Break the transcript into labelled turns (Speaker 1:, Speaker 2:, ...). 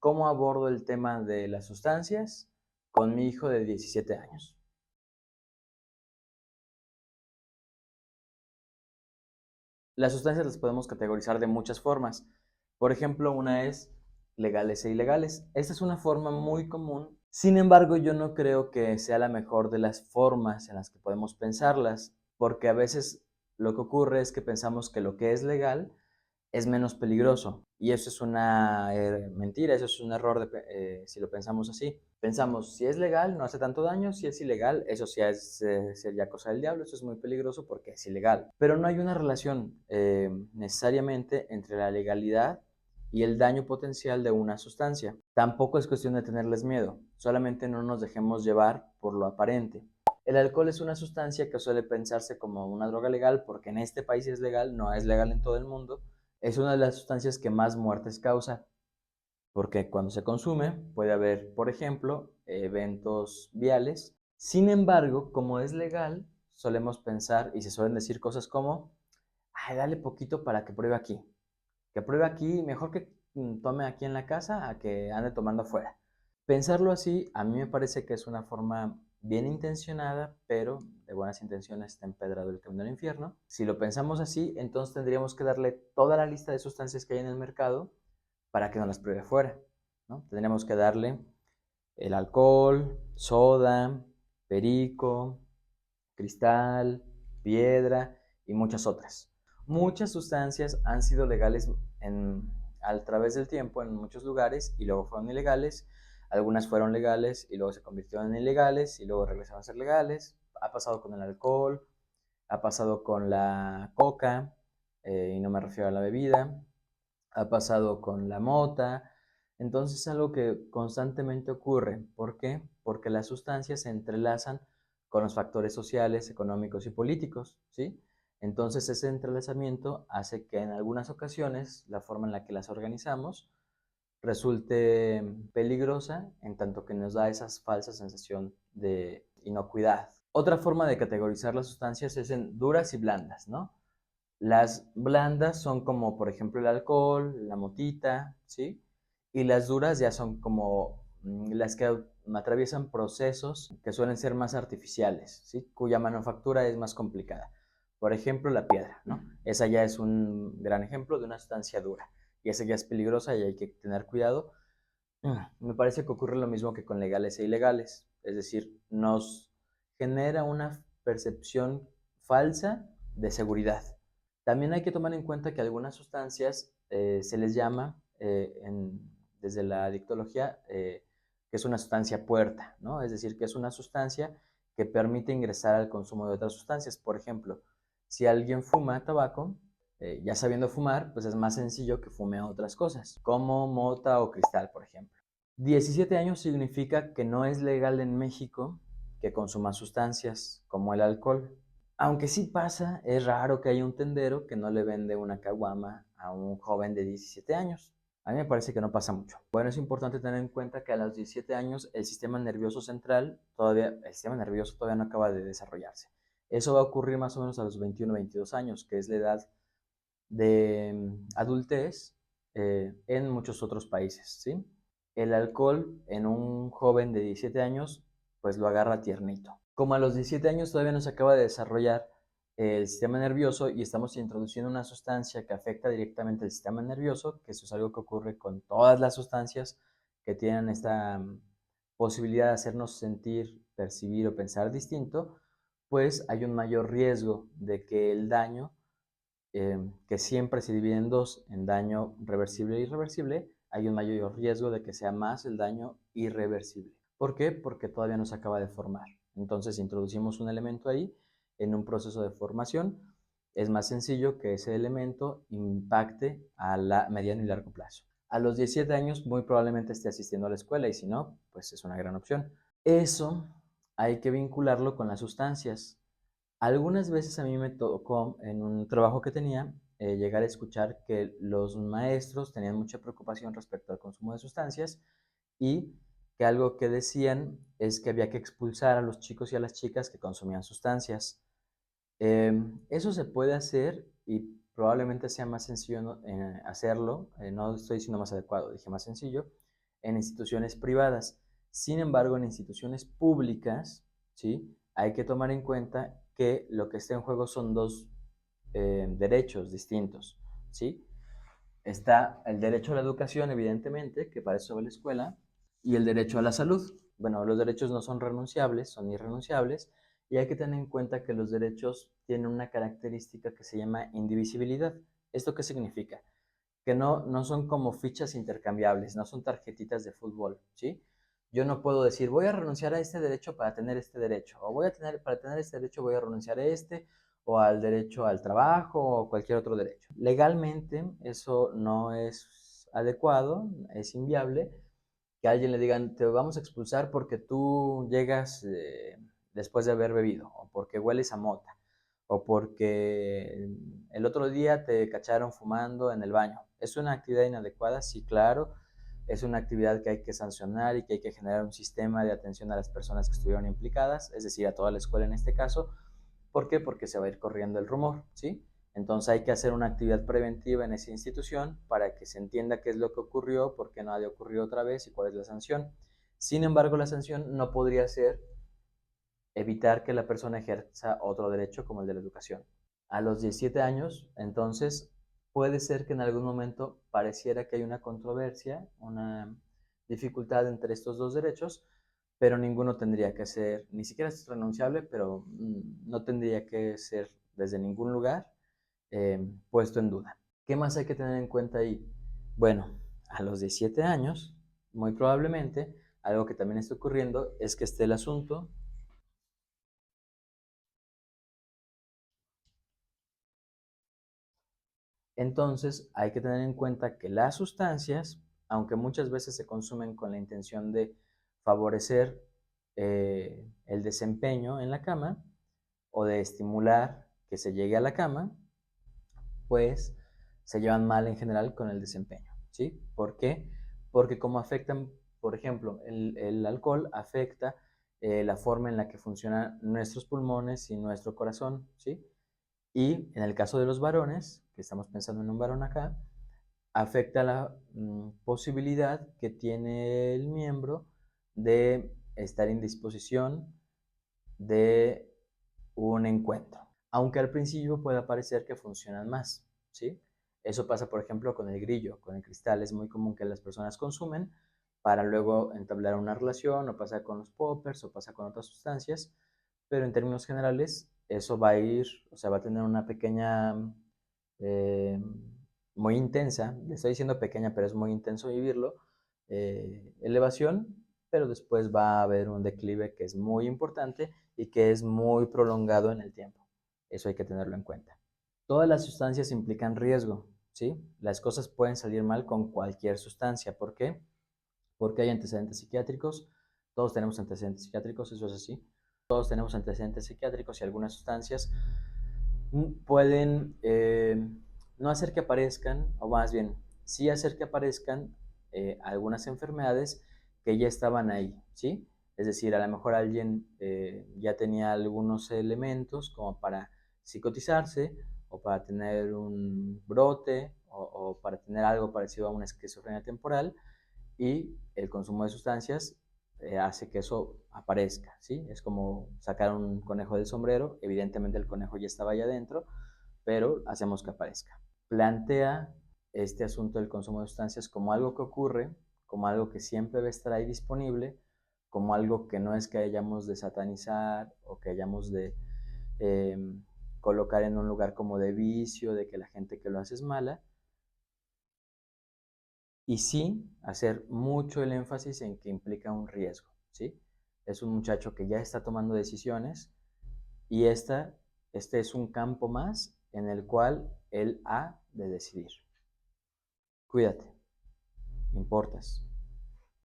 Speaker 1: ¿Cómo abordo el tema de las sustancias con mi hijo de 17 años? Las sustancias las podemos categorizar de muchas formas. Por ejemplo, una es legales e ilegales. Esta es una forma muy común. Sin embargo, yo no creo que sea la mejor de las formas en las que podemos pensarlas, porque a veces lo que ocurre es que pensamos que lo que es legal es menos peligroso. Y eso es una mentira, eso es un error si lo pensamos así. Pensamos, si es legal, no hace tanto daño, si es ilegal, eso sí es, sería cosa del diablo, eso es muy peligroso porque es ilegal. Pero no hay una relación necesariamente entre la legalidad y el daño potencial de una sustancia. Tampoco es cuestión de tenerles miedo, solamente no nos dejemos llevar por lo aparente. El alcohol es una sustancia que suele pensarse como una droga legal porque en este país es legal, no es legal en todo el mundo. Es una de las sustancias que más muertes causa, porque cuando se consume puede haber, por ejemplo, eventos viales. Sin embargo, como es legal, solemos pensar y se suelen decir cosas como, ay, dale poquito para que pruebe aquí, mejor que tome aquí en la casa a que ande tomando afuera. Pensarlo así, a mí me parece que es una forma bien intencionada, pero de buenas intenciones está empedrado el camino al infierno. Si lo pensamos así, entonces tendríamos que darle toda la lista de sustancias que hay en el mercado para que no las pruebe fuera, ¿no? Tendríamos que darle el alcohol, soda, perico, cristal, piedra y muchas otras. Muchas sustancias han sido legales a través del tiempo en muchos lugares y luego fueron ilegales. Algunas fueron legales y luego se convirtieron en ilegales y luego regresaron a ser legales. Ha pasado con el alcohol, ha pasado con la coca, y no me refiero a la bebida, ha pasado con la mota. Entonces es algo que constantemente ocurre. ¿Por qué? Porque las sustancias se entrelazan con los factores sociales, económicos y políticos, ¿sí? Entonces ese entrelazamiento hace que en algunas ocasiones la forma en la que las organizamos resulte peligrosa en tanto que nos da esa falsa sensación de inocuidad. Otra forma de categorizar las sustancias es en duras y blandas, ¿no? Las blandas son como, por ejemplo, el alcohol, la motita, ¿sí? Y las duras ya son como las que atraviesan procesos que suelen ser más artificiales, ¿sí? Cuya manufactura es más complicada. Por ejemplo, la piedra, ¿no? Esa ya es un gran ejemplo de una sustancia dura. Y esa ya es peligrosa y hay que tener cuidado. Me parece que ocurre lo mismo que con legales e ilegales. Es decir, nos genera una percepción falsa de seguridad. También hay que tomar en cuenta que algunas sustancias se les llama, desde la adictología, que es una sustancia puerta, ¿no? Es decir, que es una sustancia que permite ingresar al consumo de otras sustancias. Por ejemplo, si alguien fuma tabaco, ya sabiendo fumar, pues es más sencillo que fume otras cosas, como mota o cristal, por ejemplo. 17 años significa que no es legal en México que consuma sustancias como el alcohol. Aunque sí pasa, es raro que haya un tendero que no le vende una caguama a un joven de 17 años. A mí me parece que no pasa mucho. Bueno, es importante tener en cuenta que a los 17 años el sistema nervioso todavía no acaba de desarrollarse. Eso va a ocurrir más o menos a los 21 o 22 años, que es la edad de adultez en muchos otros países, ¿sí? El alcohol en un joven de 17 años, pues lo agarra tiernito. Como a los 17 años todavía no se acaba de desarrollar el sistema nervioso y estamos introduciendo una sustancia que afecta directamente el sistema nervioso, que eso es algo que ocurre con todas las sustancias que tienen esta posibilidad de hacernos sentir, percibir o pensar distinto, pues hay un mayor riesgo de que el daño, que siempre se divide en dos, en daño reversible e irreversible, hay un mayor riesgo de que sea más el daño irreversible. ¿Por qué? Porque todavía no se acaba de formar. Entonces, si introducimos un elemento ahí en un proceso de formación, es más sencillo que ese elemento impacte a mediano y largo plazo. A los 17 años muy probablemente esté asistiendo a la escuela y si no, pues es una gran opción. Eso hay que vincularlo con las sustancias. Algunas veces a mí me tocó en un trabajo que tenía llegar a escuchar que los maestros tenían mucha preocupación respecto al consumo de sustancias y que algo que decían es que había que expulsar a los chicos y a las chicas que consumían sustancias. Eso se puede hacer y probablemente sea más sencillo hacerlo, no estoy diciendo más adecuado, dije más sencillo, en instituciones privadas. Sin embargo, en instituciones públicas, ¿sí? Hay que tomar en cuenta que lo que está en juego son dos derechos distintos, ¿sí? Está el derecho a la educación, evidentemente, que para eso va la escuela, y el derecho a la salud. Bueno, los derechos no son renunciables, son irrenunciables, y hay que tener en cuenta que los derechos tienen una característica que se llama indivisibilidad. ¿Esto qué significa? Que no son como fichas intercambiables, no son tarjetitas de fútbol, ¿sí? Yo no puedo decir, voy a renunciar a este derecho para tener este derecho, o para tener este derecho voy a renunciar a este, o al derecho al trabajo, o cualquier otro derecho. Legalmente eso no es adecuado, es inviable, que a alguien le digan, te vamos a expulsar porque tú llegas después de haber bebido, o porque hueles a mota, o porque el otro día te cacharon fumando en el baño. ¿Es una actividad inadecuada? Sí, claro. Es una actividad que hay que sancionar y que hay que generar un sistema de atención a las personas que estuvieron implicadas, es decir, a toda la escuela en este caso. ¿Por qué? Porque se va a ir corriendo el rumor, ¿sí? Entonces hay que hacer una actividad preventiva en esa institución para que se entienda qué es lo que ocurrió, por qué no ha de ocurrir otra vez y cuál es la sanción. Sin embargo, la sanción no podría ser evitar que la persona ejerza otro derecho como el de la educación. A los 17 años, entonces, puede ser que en algún momento pareciera que hay una controversia, una dificultad entre estos dos derechos, pero ninguno tendría que ser, ni siquiera es renunciable, pero no tendría que ser desde ningún lugar puesto en duda. ¿Qué más hay que tener en cuenta ahí? Bueno, a los 17 años, muy probablemente, algo que también está ocurriendo es que esté el asunto. Entonces, hay que tener en cuenta que las sustancias, aunque muchas veces se consumen con la intención de favorecer el desempeño en la cama o de estimular que se llegue a la cama, pues se llevan mal en general con el desempeño, ¿sí? ¿Por qué? Porque como afectan, por ejemplo, el alcohol afecta la forma en la que funcionan nuestros pulmones y nuestro corazón, ¿sí? Y en el caso de los varones, que estamos pensando en un varón acá, afecta la posibilidad que tiene el miembro de estar en disposición de un encuentro. Aunque al principio pueda parecer que funcionan más, ¿sí? Eso pasa, por ejemplo, con el grillo, con el cristal. Es muy común que las personas consumen para luego entablar una relación, o pasa con los poppers, o pasa con otras sustancias, pero en términos generales eso va a ir, o sea, va a tener una pequeña, eh, muy intensa, le estoy diciendo pequeña, pero es muy intenso vivirlo, elevación, pero después va a haber un declive que es muy importante y que es muy prolongado en el tiempo. Eso hay que tenerlo en cuenta. Todas las sustancias implican riesgo, ¿sí? Las cosas pueden salir mal con cualquier sustancia. ¿Por qué? Porque hay antecedentes psiquiátricos. Todos tenemos antecedentes psiquiátricos, eso es así. Todos tenemos antecedentes psiquiátricos y algunas sustancias pueden no hacer que aparezcan, o más bien, sí hacer que aparezcan algunas enfermedades que ya estaban ahí, ¿sí? Es decir, a lo mejor alguien ya tenía algunos elementos como para psicotizarse o para tener un brote o para tener algo parecido a una esquizofrenia temporal, y el consumo de sustancias hace que eso aparezca, ¿sí? Es como sacar un conejo del sombrero, evidentemente el conejo ya estaba allá adentro, pero hacemos que aparezca. Plantea este asunto del consumo de sustancias como algo que ocurre, como algo que siempre va a estar ahí disponible, como algo que no es que hayamos de satanizar o que hayamos de eh, colocar en un lugar como de vicio, de que la gente que lo hace es mala, y sí hacer mucho el énfasis en que implica un riesgo, ¿sí? Es un muchacho que ya está tomando decisiones y este es un campo más en el cual él ha de decidir. Cuídate, importas.